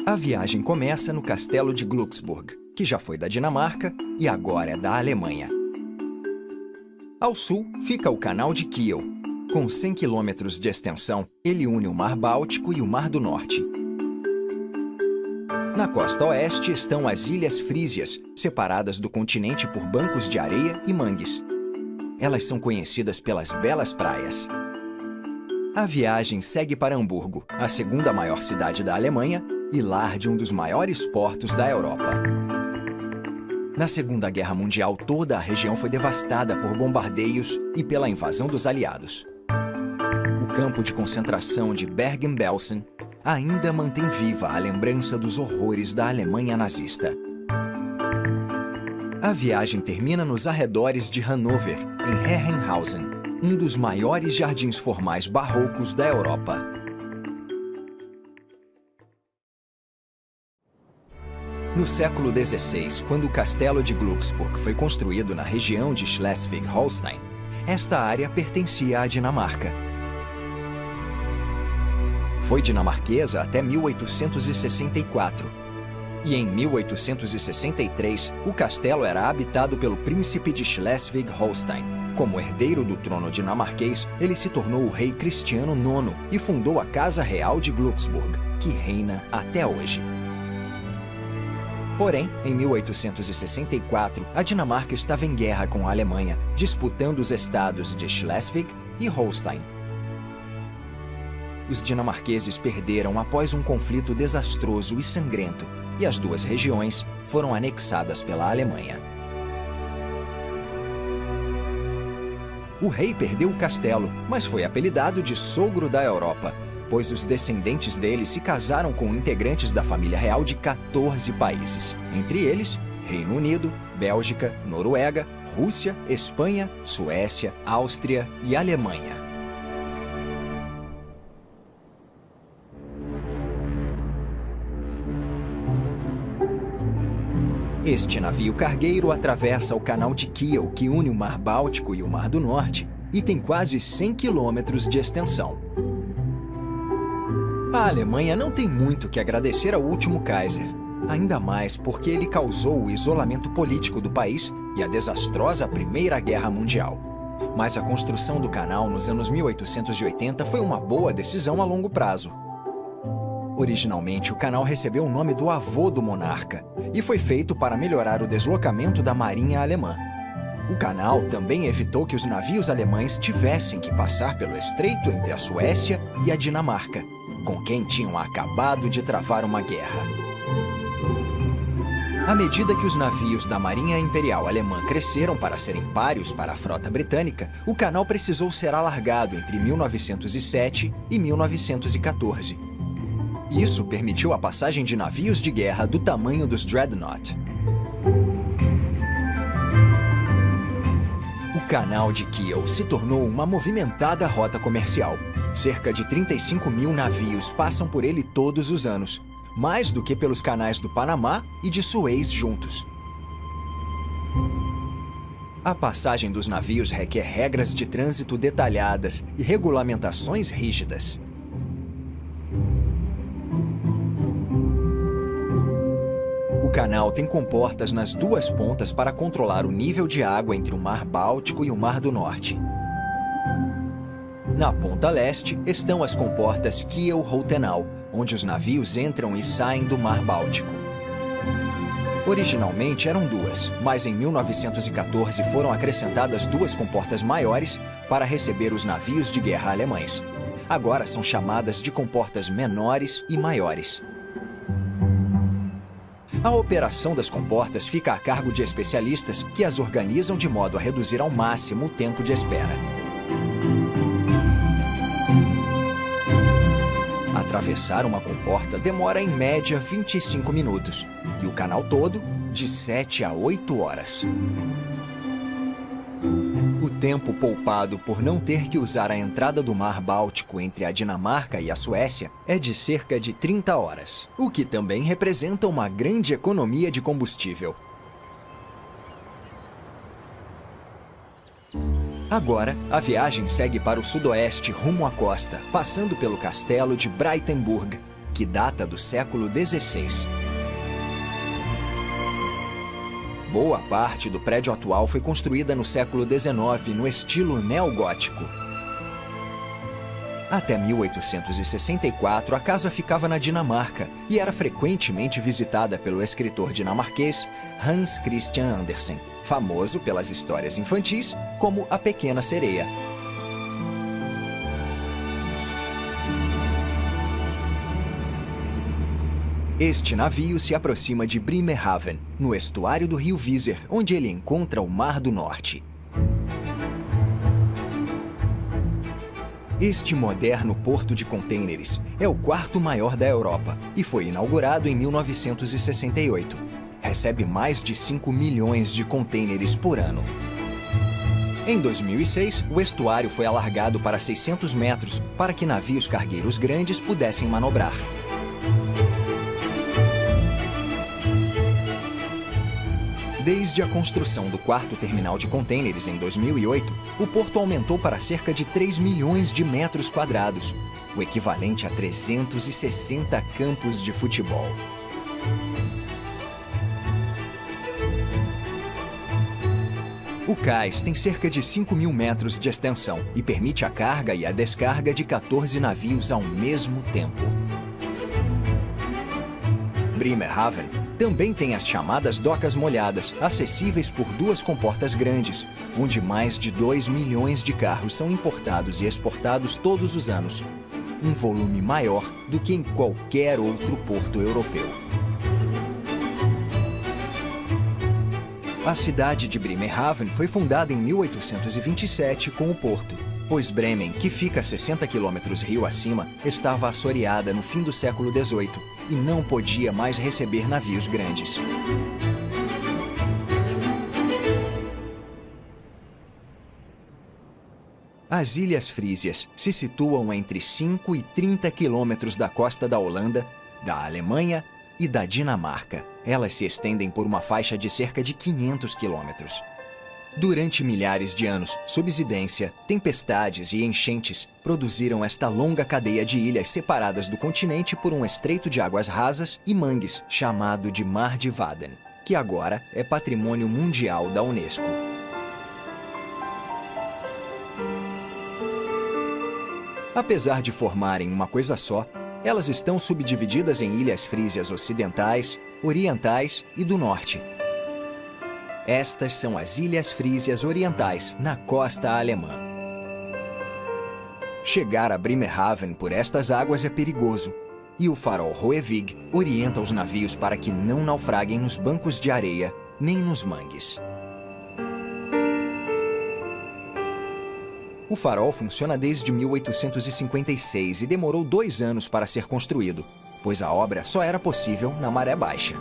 A viagem começa no castelo de Glücksburg, que já foi da Dinamarca e agora é da Alemanha. Ao sul fica o Canal de Kiel. Com 100 quilômetros de extensão, ele une o Mar Báltico e o Mar do Norte. Na costa oeste estão as Ilhas Frísias, separadas do continente por bancos de areia e mangues. Elas são conhecidas pelas belas praias. A viagem segue para Hamburgo, a segunda maior cidade da Alemanha e lar de um dos maiores portos da Europa. Na Segunda Guerra Mundial, toda a região foi devastada por bombardeios e pela invasão dos aliados. O campo de concentração de Bergen-Belsen ainda mantém viva a lembrança dos horrores da Alemanha nazista. A viagem termina nos arredores de Hannover, em Herrenhausen, um dos maiores jardins formais barrocos da Europa. No século XVI, quando o castelo de Glücksburg foi construído na região de Schleswig-Holstein, esta área pertencia à Dinamarca. Foi dinamarquesa até 1864. E em 1863, o castelo era habitado pelo príncipe de Schleswig-Holstein. Como herdeiro do trono dinamarquês, ele se tornou o rei Cristiano IX e fundou a Casa Real de Glücksburg, que reina até hoje. Porém, em 1864, a Dinamarca estava em guerra com a Alemanha, disputando os estados de Schleswig e Holstein. Os dinamarqueses perderam após um conflito desastroso e sangrento, e as duas regiões foram anexadas pela Alemanha. O rei perdeu o castelo, mas foi apelidado de Sogro da Europa, pois os descendentes dele se casaram com integrantes da família real de 14 países, entre eles Reino Unido, Bélgica, Noruega, Rússia, Espanha, Suécia, Áustria e Alemanha. Este navio cargueiro atravessa o Canal de Kiel, que une o Mar Báltico e o Mar do Norte, e tem quase 100 quilômetros de extensão. A Alemanha não tem muito que agradecer ao último Kaiser, ainda mais porque ele causou o isolamento político do país e a desastrosa Primeira Guerra Mundial. Mas a construção do canal nos anos 1880 foi uma boa decisão a longo prazo. Originalmente, o canal recebeu o nome do avô do monarca e foi feito para melhorar o deslocamento da marinha alemã. O canal também evitou que os navios alemães tivessem que passar pelo estreito entre a Suécia e a Dinamarca, com quem tinham acabado de travar uma guerra. À medida que os navios da Marinha Imperial Alemã cresceram para serem páreos para a frota britânica, o canal precisou ser alargado entre 1907 e 1914. Isso permitiu a passagem de navios de guerra do tamanho dos Dreadnought. O Canal de Kiel se tornou uma movimentada rota comercial. Cerca de 35 mil navios passam por ele todos os anos, mais do que pelos canais do Panamá e de Suez juntos. A passagem dos navios requer regras de trânsito detalhadas e regulamentações rígidas. O canal tem comportas nas duas pontas para controlar o nível de água entre o Mar Báltico e o Mar do Norte. Na ponta leste estão as comportas Kiel-Rotenau, onde os navios entram e saem do Mar Báltico. Originalmente eram duas, mas em 1914 foram acrescentadas duas comportas maiores para receber os navios de guerra alemães. Agora são chamadas de comportas menores e maiores. A operação das comportas fica a cargo de especialistas que as organizam de modo a reduzir ao máximo o tempo de espera. Atravessar uma comporta demora em média 25 minutos e o canal todo de 7 a 8 horas. O tempo poupado por não ter que usar a entrada do Mar Báltico entre a Dinamarca e a Suécia é de cerca de 30 horas, o que também representa uma grande economia de combustível. Agora, a viagem segue para o sudoeste rumo à costa, passando pelo castelo de Breitenburg. que data do século XVI. Boa parte do prédio atual foi construída no século XIX no estilo neogótico. Até 1864, a casa ficava na Dinamarca e era frequentemente visitada pelo escritor dinamarquês Hans Christian Andersen, famoso pelas histórias infantis como A Pequena Sereia. Este navio se aproxima de Bremerhaven, no estuário do rio Weser, onde ele encontra o Mar do Norte. Este moderno porto de contêineres é o quarto maior da Europa e foi inaugurado em 1968. Recebe mais de 5 milhões de contêineres por ano. Em 2006, o estuário foi alargado para 600 metros para que navios cargueiros grandes pudessem manobrar. Desde a construção do quarto terminal de contêineres em 2008, o porto aumentou para cerca de 3 milhões de metros quadrados, o equivalente a 360 campos de futebol. O cais tem cerca de 5.000 metros de extensão e permite a carga e a descarga de 14 navios ao mesmo tempo. Bremerhaven também tem as chamadas docas molhadas, acessíveis por 2 comportas grandes, onde mais de 2 milhões de carros são importados e exportados todos os anos, um volume maior do que em qualquer outro porto europeu. A cidade de Bremerhaven foi fundada em 1827 com o porto, pois Bremen, que fica a 60 quilômetros rio acima, estava assoreada no fim do século XVIII e não podia mais receber navios grandes. As Ilhas Frísias se situam entre 5 e 30 quilômetros da costa da Holanda, da Alemanha e da Dinamarca. Elas se estendem por uma faixa de cerca de 500 quilômetros. Durante milhares de anos, subsidência, tempestades e enchentes produziram esta longa cadeia de ilhas separadas do continente por um estreito de águas rasas e mangues, chamado de Mar de Waden, que agora é Patrimônio Mundial da Unesco. Apesar de formarem uma coisa só, elas estão subdivididas em Ilhas Frísias Ocidentais, Orientais e do Norte. Estas são as Ilhas Frísias Orientais, na costa alemã. Chegar a Bremerhaven por estas águas é perigoso, e o farol Hoevig orienta os navios para que não naufraguem nos bancos de areia nem nos mangues. O farol funciona desde 1856 e demorou 2 anos para ser construído, pois a obra só era possível na maré baixa.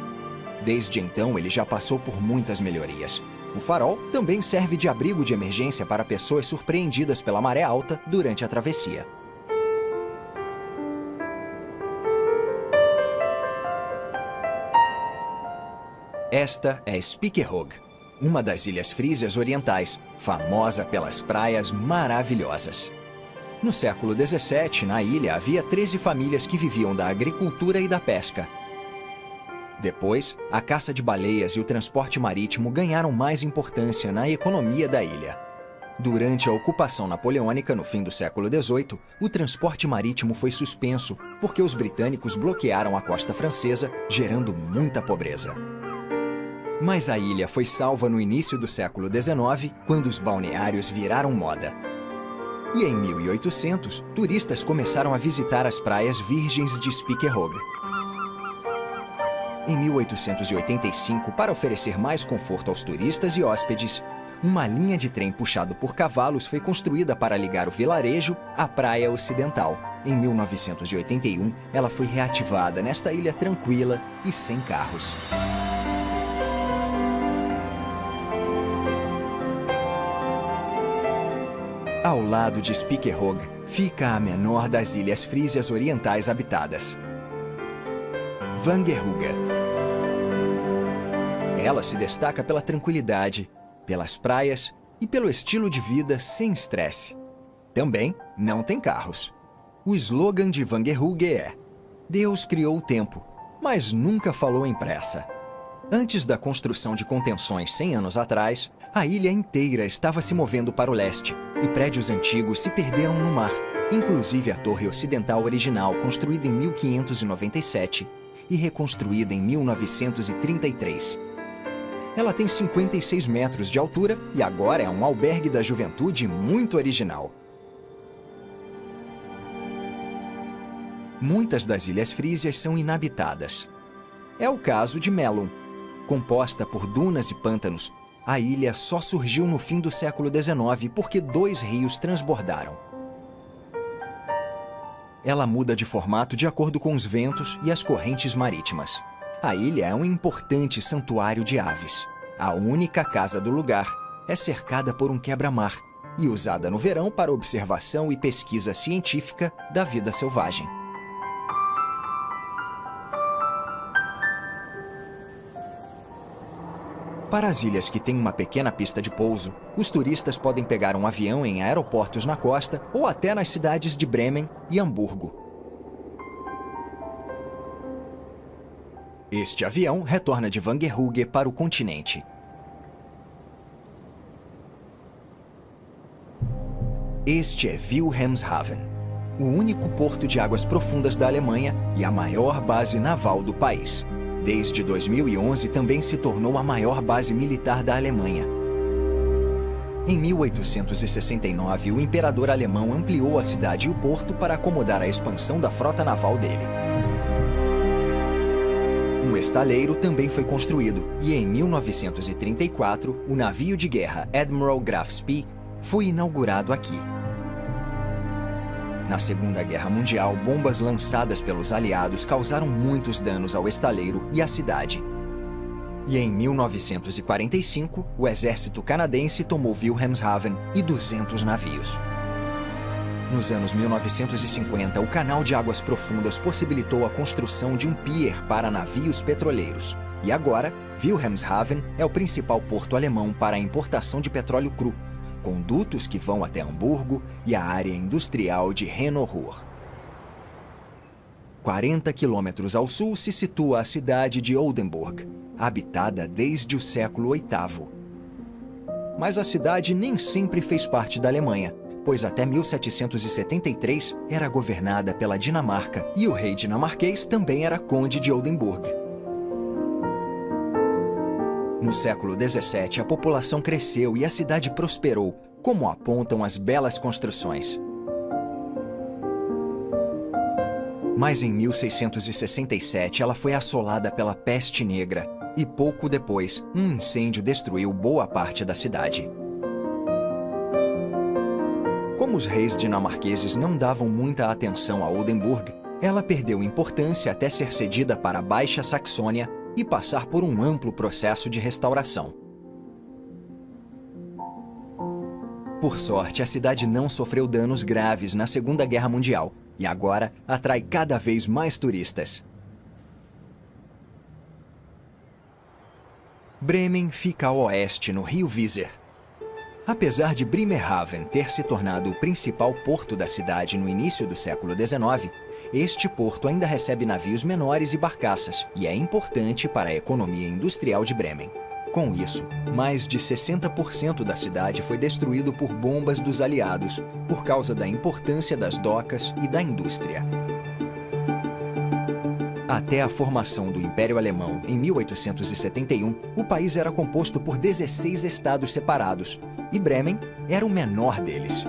Desde então, ele já passou por muitas melhorias. O farol também serve de abrigo de emergência para pessoas surpreendidas pela maré alta durante a travessia. Esta é Spiekeroog, uma das Ilhas Frísias Orientais, famosa pelas praias maravilhosas. No século XVII, na ilha havia 13 famílias que viviam da agricultura e da pesca. Depois, a caça de baleias e o transporte marítimo ganharam mais importância na economia da ilha. Durante a ocupação napoleônica no fim do século XVIII, o transporte marítimo foi suspenso porque os britânicos bloquearam a costa francesa, gerando muita pobreza. Mas a ilha foi salva no início do século XIX, quando os balneários viraram moda. E em 1800, turistas começaram a visitar as praias virgens de Spiekeroog. Em 1885, para oferecer mais conforto aos turistas e hóspedes, uma linha de trem puxado por cavalos foi construída para ligar o vilarejo à praia ocidental. Em 1981, ela foi reativada nesta ilha tranquila e sem carros. Ao lado de Spiekeroog fica a menor das Ilhas Frísias Orientais habitadas, Vangerhooge. Ela se destaca pela tranquilidade, pelas praias e pelo estilo de vida sem estresse. Também não tem carros. O slogan de Vangerhooge é: Deus criou o tempo, mas nunca falou em pressa. Antes da construção de contenções 100 anos atrás, a ilha inteira estava se movendo para o leste e prédios antigos se perderam no mar, inclusive a torre ocidental original construída em 1597 e reconstruída em 1933. Ela tem 56 metros de altura e agora é um albergue da juventude muito original. Muitas das ilhas frísias são inabitadas. É o caso de Mellon. Composta por dunas e pântanos, a ilha só surgiu no fim do século XIX porque 2 rios transbordaram. Ela muda de formato de acordo com os ventos e as correntes marítimas. A ilha é um importante santuário de aves. A única casa do lugar é cercada por um quebra-mar e usada no verão para observação e pesquisa científica da vida selvagem. Para as ilhas que têm uma pequena pista de pouso, os turistas podem pegar um avião em aeroportos na costa ou até nas cidades de Bremen e Hamburgo. Este avião retorna de Wangerooge para o continente. Este é Wilhelmshaven, o único porto de águas profundas da Alemanha e a maior base naval do país. Desde 2011, também se tornou a maior base militar da Alemanha. Em 1869, o imperador alemão ampliou a cidade e o porto para acomodar a expansão da frota naval dele. Um estaleiro também foi construído e, em 1934, o navio de guerra Admiral Graf Spee foi inaugurado aqui. Na Segunda Guerra Mundial, bombas lançadas pelos aliados causaram muitos danos ao estaleiro e à cidade. E em 1945, o exército canadense tomou Wilhelmshaven e 200 navios. Nos anos 1950, o canal de águas profundas possibilitou a construção de um pier para navios petroleiros. E agora, Wilhelmshaven é o principal porto alemão para a importação de petróleo cru, com dutos que vão até Hamburgo e a área industrial de Rhenow-Ruhr. 40 quilômetros ao sul se situa a cidade de Oldenburg, habitada desde o século VIII. Mas a cidade nem sempre fez parte da Alemanha, pois até 1773 era governada pela Dinamarca e o rei dinamarquês também era conde de Oldenburg. No século XVII, a população cresceu e a cidade prosperou, como apontam as belas construções. Mas em 1667, ela foi assolada pela peste negra e, pouco depois, um incêndio destruiu boa parte da cidade. Como os reis dinamarqueses não davam muita atenção a Oldenburg, ela perdeu importância até ser cedida para a Baixa Saxônia e passar por um amplo processo de restauração. Por sorte, a cidade não sofreu danos graves na Segunda Guerra Mundial e agora atrai cada vez mais turistas. Bremen fica a oeste, no rio Weser. Apesar de Bremerhaven ter se tornado o principal porto da cidade no início do século XIX, este porto ainda recebe navios menores e barcaças e é importante para a economia industrial de Bremen. Com isso, mais de 60% da cidade foi destruído por bombas dos aliados, por causa da importância das docas e da indústria. Até a formação do Império Alemão, em 1871, o país era composto por 16 estados separados, e Bremen era o menor deles.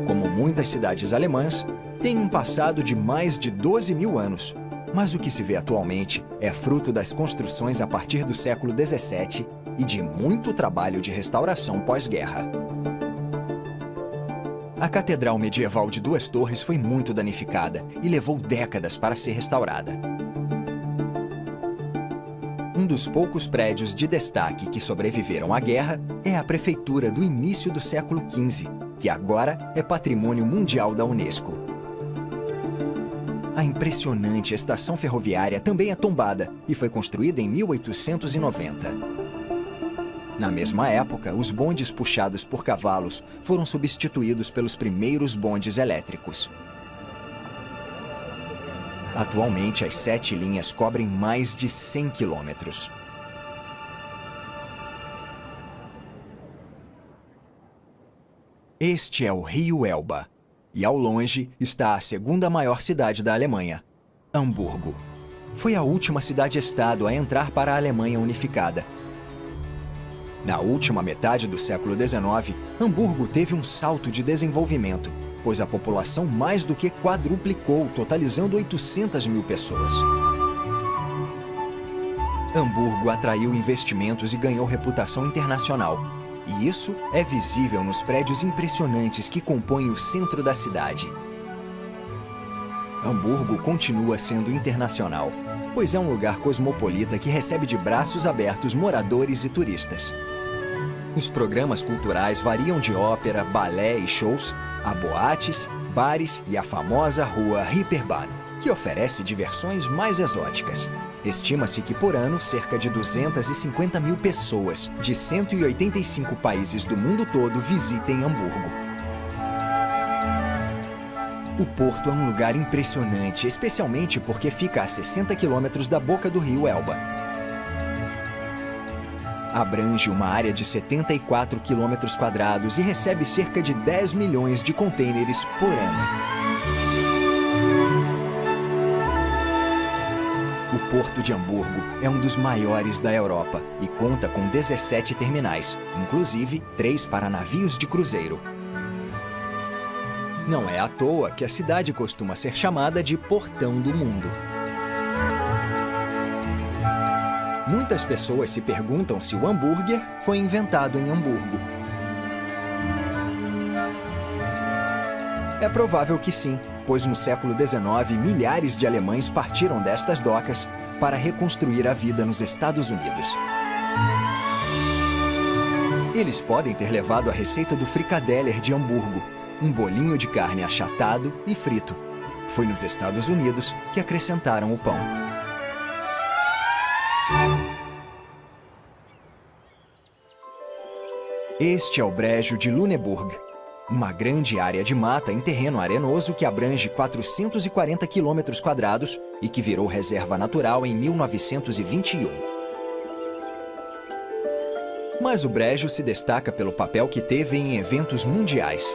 Como muitas cidades alemãs, tem um passado de mais de 12 mil anos, mas o que se vê atualmente é fruto das construções a partir do século XVII e de muito trabalho de restauração pós-guerra. A Catedral Medieval de Duas Torres foi muito danificada e levou décadas para ser restaurada. Um dos poucos prédios de destaque que sobreviveram à guerra é a Prefeitura do início do século XV, que agora é Patrimônio Mundial da Unesco. A impressionante estação ferroviária também é tombada e foi construída em 1890. Na mesma época, os bondes puxados por cavalos foram substituídos pelos primeiros bondes elétricos. Atualmente, as 7 linhas cobrem mais de 100 quilômetros. Este é o Rio Elba, e ao longe está a segunda maior cidade da Alemanha, Hamburgo. Foi a última cidade-estado a entrar para a Alemanha unificada. Na última metade do século XIX, Hamburgo teve um salto de desenvolvimento, pois a população mais do que quadruplicou, totalizando 800 mil pessoas. Hamburgo atraiu investimentos e ganhou reputação internacional. E isso é visível nos prédios impressionantes que compõem o centro da cidade. Hamburgo continua sendo internacional, pois é um lugar cosmopolita que recebe de braços abertos moradores e turistas. Os programas culturais variam de ópera, balé e shows a boates, bares e a famosa rua Reeperbahn, que oferece diversões mais exóticas. Estima-se que por ano, cerca de 250 mil pessoas de 185 países do mundo todo visitem Hamburgo. O porto é um lugar impressionante, especialmente porque fica a 60 quilômetros da boca do rio Elba. Abrange uma área de 74 quilômetros quadrados e recebe cerca de 10 milhões de contêineres por ano. O Porto de Hamburgo é um dos maiores da Europa e conta com 17 terminais, inclusive 3 para navios de cruzeiro. Não é à toa que a cidade costuma ser chamada de Portão do Mundo. Muitas pessoas se perguntam se o hambúrguer foi inventado em Hamburgo. É provável que sim, pois no século XIX, milhares de alemães partiram destas docas para reconstruir a vida nos Estados Unidos. Eles podem ter levado a receita do frikadeller de Hamburgo, um bolinho de carne achatado e frito. Foi nos Estados Unidos que acrescentaram o pão. Este é o Brejo de Lüneburg, uma grande área de mata em terreno arenoso que abrange 440 quilômetros quadrados e que virou reserva natural em 1921. Mas o Brejo se destaca pelo papel que teve em eventos mundiais.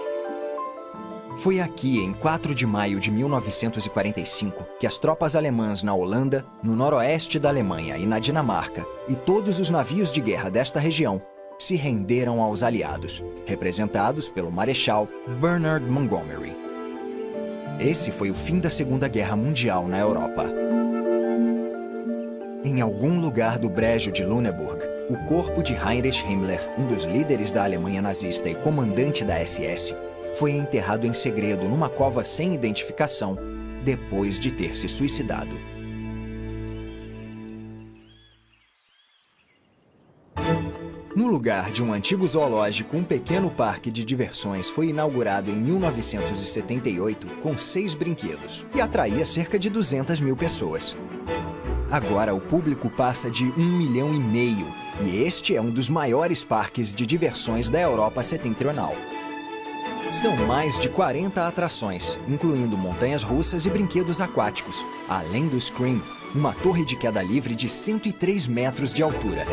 Foi aqui, em 4 de maio de 1945, que as tropas alemãs na Holanda, no noroeste da Alemanha e na Dinamarca, e todos os navios de guerra desta região, se renderam aos aliados, representados pelo Marechal Bernard Montgomery. Esse foi o fim da Segunda Guerra Mundial na Europa. Em algum lugar do Brejo de Lüneburg, o corpo de Heinrich Himmler, um dos líderes da Alemanha nazista e comandante da SS, foi enterrado em segredo numa cova sem identificação, depois de ter se suicidado. No lugar de um antigo zoológico, um pequeno parque de diversões foi inaugurado em 1978 com 6 brinquedos e atraía cerca de 200 mil pessoas. Agora o público passa de 1,5 milhão e este é um dos maiores parques de diversões da Europa setentrional. São mais de 40 atrações, incluindo montanhas russas e brinquedos aquáticos, além do Scream, uma torre de queda livre de 103 metros de altura.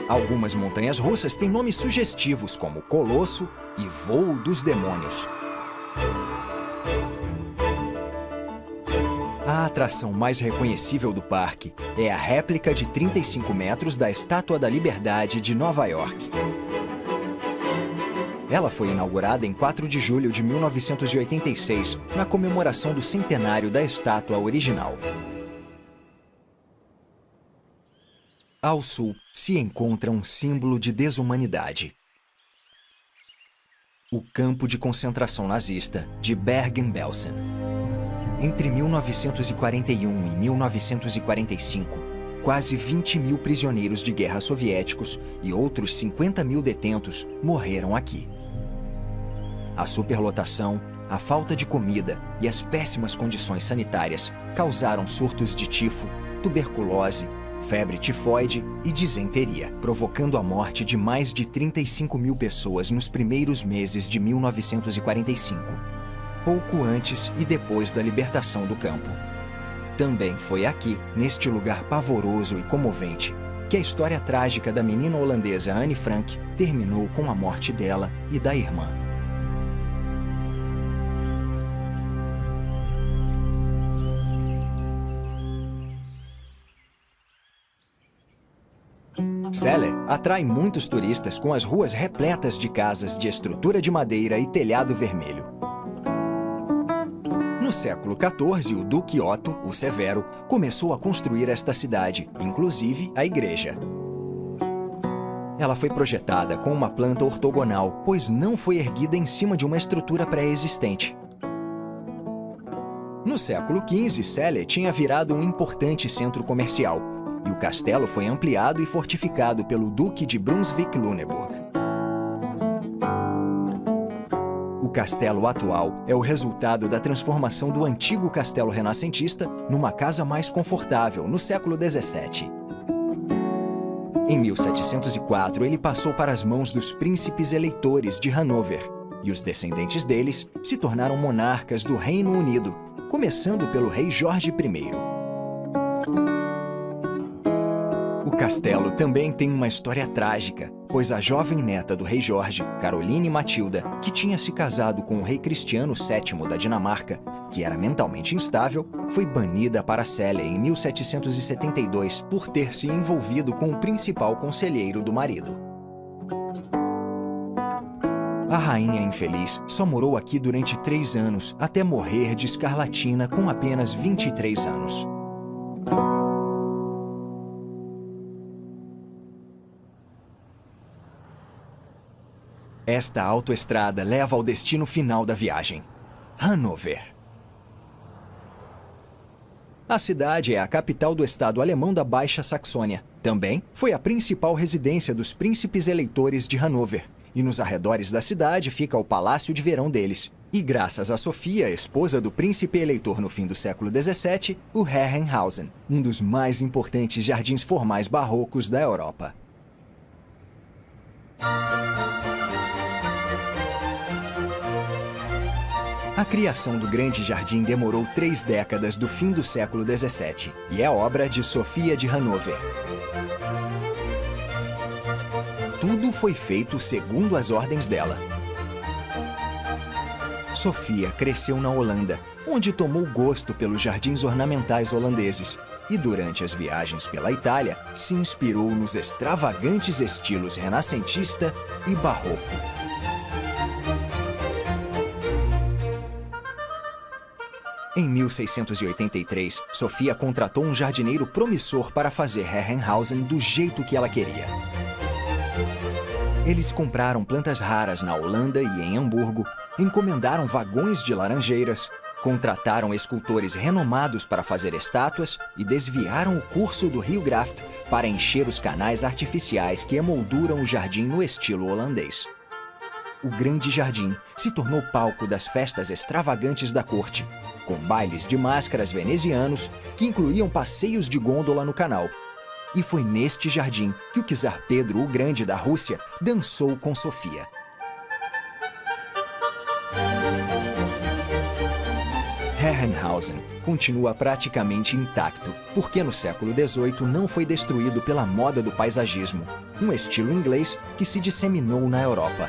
Algumas montanhas russas têm nomes sugestivos como Colosso e Voo dos Demônios. A atração mais reconhecível do parque é a réplica de 35 metros da Estátua da Liberdade de Nova York. Ela foi inaugurada em 4 de julho de 1986, na comemoração do centenário da estátua original. Ao sul, se encontra um símbolo de desumanidade. O campo de concentração nazista de Bergen-Belsen. Entre 1941 e 1945, quase 20 mil prisioneiros de guerra soviéticos e outros 50 mil detentos morreram aqui. A superlotação, a falta de comida e as péssimas condições sanitárias causaram surtos de tifo, tuberculose, febre tifoide e disenteria, provocando a morte de mais de 35 mil pessoas nos primeiros meses de 1945. pouco antes e depois da libertação do campo. Também foi aqui, neste lugar pavoroso e comovente, que a história trágica da menina holandesa Anne Frank terminou com a morte dela e da irmã. Celle atrai muitos turistas com as ruas repletas de casas de estrutura de madeira e telhado vermelho. No século XIV, o Duque Otto, o Severo, começou a construir esta cidade, inclusive a igreja. Ela foi projetada com uma planta ortogonal, pois não foi erguida em cima de uma estrutura pré-existente. No século XV, Celle tinha virado um importante centro comercial, e o castelo foi ampliado e fortificado pelo Duque de Brunswick-Luneburg. O castelo atual é o resultado da transformação do antigo castelo renascentista numa casa mais confortável no século XVII. Em 1704, ele passou para as mãos dos príncipes eleitores de Hanover, e os descendentes deles se tornaram monarcas do Reino Unido, começando pelo rei Jorge I. O castelo também tem uma história trágica, pois a jovem neta do rei Jorge, Caroline Matilda, que tinha se casado com o rei Cristiano VII da Dinamarca, que era mentalmente instável, foi banida para Celle em 1772 por ter se envolvido com o principal conselheiro do marido. A rainha infeliz só morou aqui durante 3 anos, até morrer de escarlatina com apenas 23 anos. Esta autoestrada leva ao destino final da viagem: Hanover. A cidade é a capital do estado alemão da Baixa Saxônia. Também foi a principal residência dos príncipes eleitores de Hanover, e nos arredores da cidade fica o palácio de verão deles. E graças a Sofia, esposa do príncipe eleitor no fim do século XVII, o Herrenhausen, um dos mais importantes jardins formais barrocos da Europa. A criação do Grande Jardim demorou 3 décadas do fim do século XVII e é obra de Sofia de Hanover. Tudo foi feito segundo as ordens dela. Sofia cresceu na Holanda, onde tomou gosto pelos jardins ornamentais holandeses e, durante as viagens pela Itália, se inspirou nos extravagantes estilos renascentista e barroco. Em 1683, Sofia contratou um jardineiro promissor para fazer Herrenhausen do jeito que ela queria. Eles compraram plantas raras na Holanda e em Hamburgo, encomendaram vagões de laranjeiras, contrataram escultores renomados para fazer estátuas e desviaram o curso do rio Graft para encher os canais artificiais que emolduram o jardim no estilo holandês. O Grande Jardim se tornou palco das festas extravagantes da corte, com bailes de máscaras venezianos que incluíam passeios de gôndola no canal. E foi neste jardim que o czar Pedro o Grande da Rússia dançou com Sofia. Herrenhausen continua praticamente intacto, porque no século XVIII não foi destruído pela moda do paisagismo, um estilo inglês que se disseminou na Europa.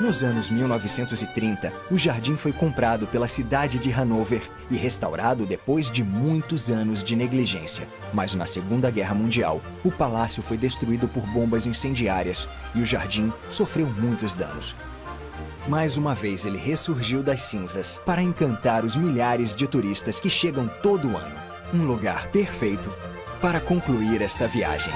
Nos anos 1930, o jardim foi comprado pela cidade de Hanover e restaurado depois de muitos anos de negligência. Mas na Segunda Guerra Mundial, o palácio foi destruído por bombas incendiárias e o jardim sofreu muitos danos. Mais uma vez ele ressurgiu das cinzas para encantar os milhares de turistas que chegam todo ano. Um lugar perfeito para concluir esta viagem.